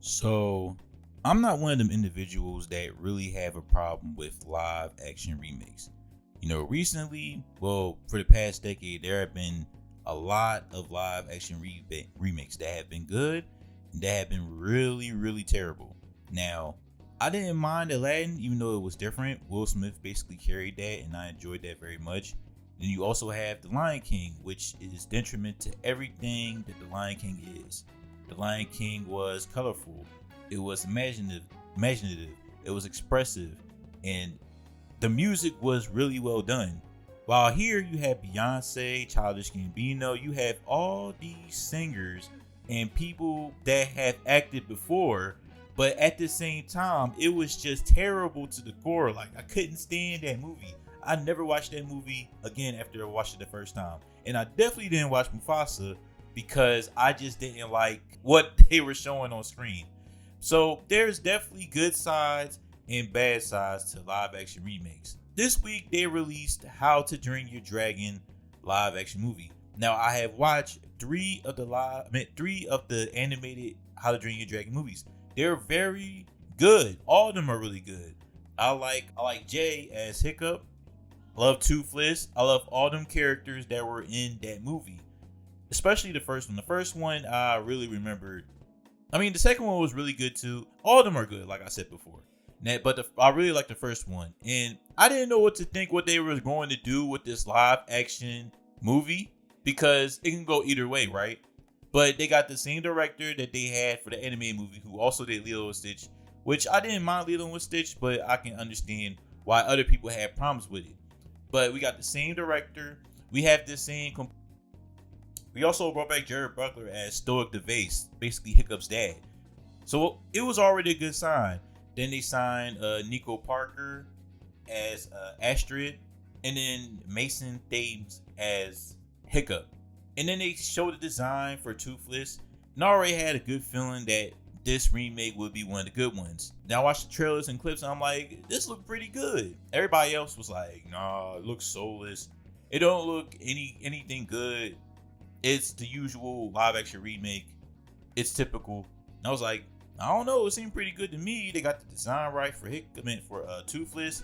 So, I'm not one of them individuals that really have a problem with live action remakes. Recently, well, for the past decade, there have been a lot of live action remakes that have been good and that have been really, really terrible. Now, I didn't mind Aladdin, even though it was different. Will Smith basically carried that, and I enjoyed that very much. Then you also have The Lion King, which is detriment to everything that The Lion King is. The Lion King was colorful, it was imaginative, it was expressive, and the music was really well done. While here you have Beyonce, Childish Gambino, you have all these singers and people that have acted before, but at the same time, it was just terrible to the core. Like, I couldn't stand that movie. I never watched that movie again after I watched it the first time. And I definitely didn't watch Mufasa because I just didn't like what they were showing on screen. So there's definitely good sides and bad sides to live action remakes. This week they released How to Train Your Dragon live action movie. Now I have watched three of the animated How to Train Your Dragon movies. They're very good. All of them are really good. I like Jay as Hiccup. I love Toothless. I love all them characters that were in that movie. Especially the first one. The first one I really remembered. I mean, the second one was really good too. All of them are good, like I said before. But I really like the first one, and I didn't know what to think, what they were going to do with this live action movie, because it can go either way, right? But they got the same director that they had for the anime movie, who also did Lilo and Stitch, which I didn't mind Lilo and Stitch, but I can understand why other people had problems with it. But we got the same director. We have the same. We also brought back Jared Butler as Stoic DeVase, basically Hiccup's dad. So it was already a good sign. Then they signed Nico Parker as Astrid, and then Mason Thames as Hiccup. And then they showed the design for Toothless, and I already had a good feeling that this remake would be one of the good ones. Now I watched the trailers and clips, and I'm like, this looked pretty good. Everybody else was like, nah, it looks soulless. It don't look anything good. It's the usual live action remake. It's typical. And I was like, I don't know. It seemed pretty good to me. They got the design right for Toothless.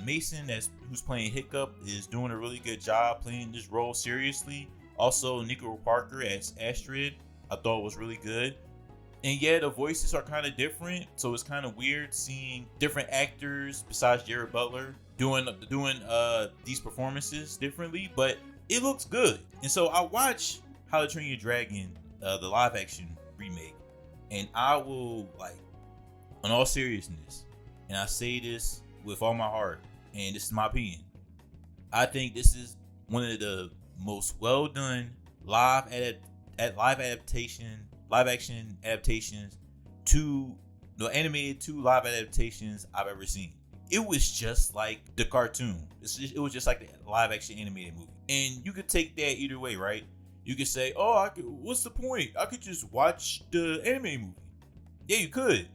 Mason, who's playing Hiccup, is doing a really good job playing this role seriously. Also, Nico Parker as Astrid, I thought was really good. And yeah, the voices are kind of different, so it's kind of weird seeing different actors besides Jared Butler doing these performances differently. But it looks good. And so I watched How to Train Your Dragon, the live action remake. And I will, in all seriousness, and I say this with all my heart, and this is my opinion, I think this is one of the most well done live action adaptations to animated to live adaptations I've ever seen. It was just like the cartoon. It was just like the live action animated movie. And you could take that either way, right? You could say, oh, what's the point? I could just watch the anime movie. Yeah, you could.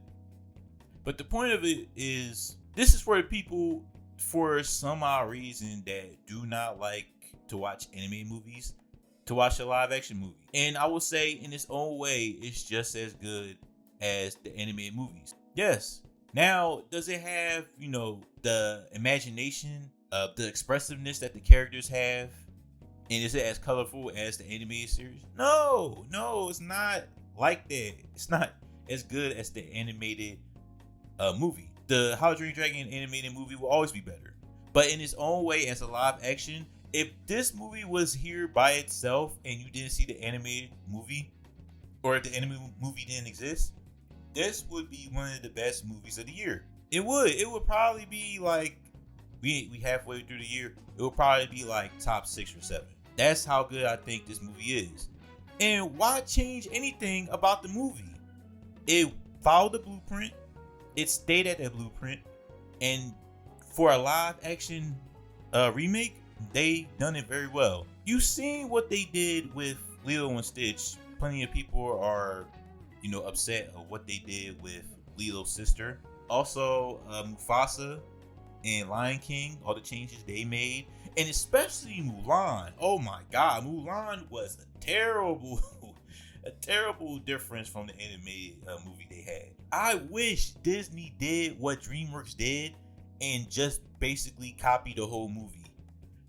But the point of it is, this is for people, for some odd reason, that do not like to watch anime movies, to watch a live action movie. And I will say, in its own way, it's just as good as the animated movies. Yes. Now, does it have, the imagination, the expressiveness that the characters have? And is it as colorful as the animated series? No, it's not like that. It's not as good as the animated movie. The How to Train Your Dragon animated movie will always be better. But in its own way, as a live action, if this movie was here by itself and you didn't see the animated movie, or if the animated movie didn't exist, this would be one of the best movies of the year. It would probably be like, we halfway through the year, it would probably be like top 6 or 7. That's how good I think this movie is. And why change anything about the movie? It followed the blueprint. It stayed at that blueprint. And for a live action remake, they done it very well. You've seen what they did with Lilo and Stitch. Plenty of people are, upset of what they did with Lilo's sister. Also, Mufasa and Lion King, all the changes they made. And especially Mulan. Oh my God, Mulan was a terrible a terrible difference from the animated movie they had. I wish Disney did what DreamWorks did and just basically copied the whole movie.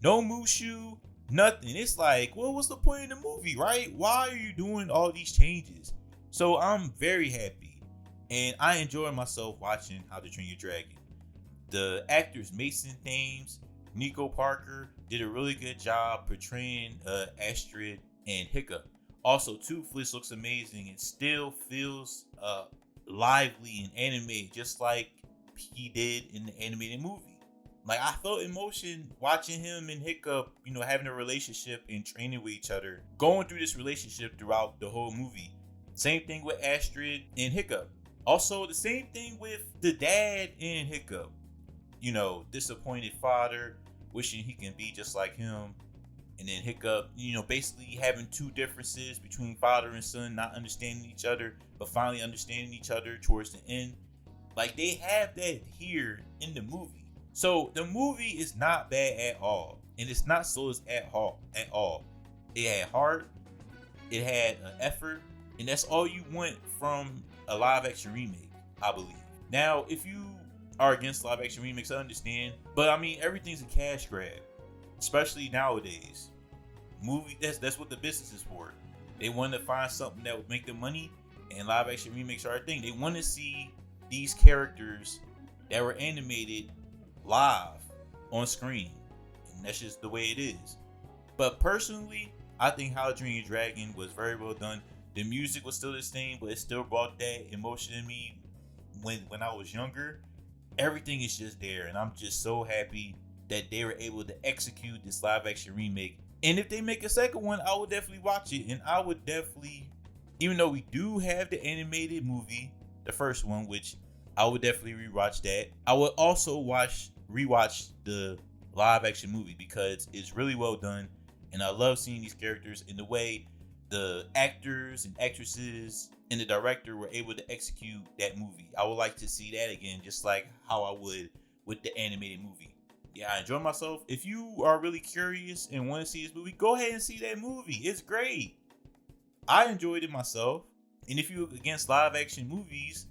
No Mushu, nothing. It's like, well, what's the point of the movie, right? Why are you doing all these changes? So I'm very happy, and I enjoy myself watching How to Train Your Dragon. The actors Mason Thames, Nico Parker did a really good job portraying Astrid and Hiccup. Also, Toothless looks amazing and still feels lively and animated, just like he did in the animated movie. Like, I felt emotion watching him and Hiccup, having a relationship and training with each other, going through this relationship throughout the whole movie. Same thing with Astrid and Hiccup. Also, the same thing with the dad and Hiccup. Disappointed father, wishing he can be just like him. And then Hiccup, basically having two differences between father and son, not understanding each other, but finally understanding each other towards the end. Like, they have that here in the movie. So the movie is not bad at all. And it's not soulless at all. It had heart, it had an effort, and that's all you want from a live action remake, I believe. Now, if you are against live action remakes, I understand. But I mean, everything's a cash grab. Especially nowadays. That's what the business is for. They want to find something that would make them money, and live action remakes are a thing. They want to see these characters that were animated live on screen, and that's just the way it is. But personally, I think How to Train Your Dragon was very well done. The music was still the same, but it still brought that emotion in me when I was younger. Everything is just there, and I'm just so happy that they were able to execute this live action remake. And if they make a second one, I would definitely watch it. And I would definitely, even though we do have the animated movie, the first one, which I would definitely rewatch that. I would also rewatch the live action movie because it's really well done. And I love seeing these characters in the way the actors and actresses and the director were able to execute that movie. I would like to see that again, just like how I would with the animated movie. Yeah, I enjoy myself. If you are really curious and want to see this movie, go ahead and see that movie. It's great. I enjoyed it myself. And if you're against live action movies,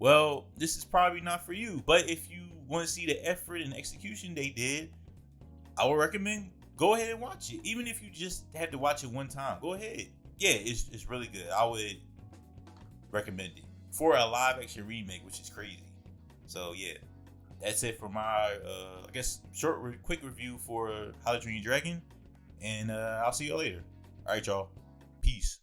well, this is probably not for you. But if you want to see the effort and execution they did, I would recommend go ahead and watch it. Even if you just had to watch it one time, go ahead. Yeah, it's really good. I would recommend it for a live action remake, which is crazy. So yeah. That's it for my, quick review for How to Train Your Dragon. And I'll see y'all later. All right, y'all. Peace.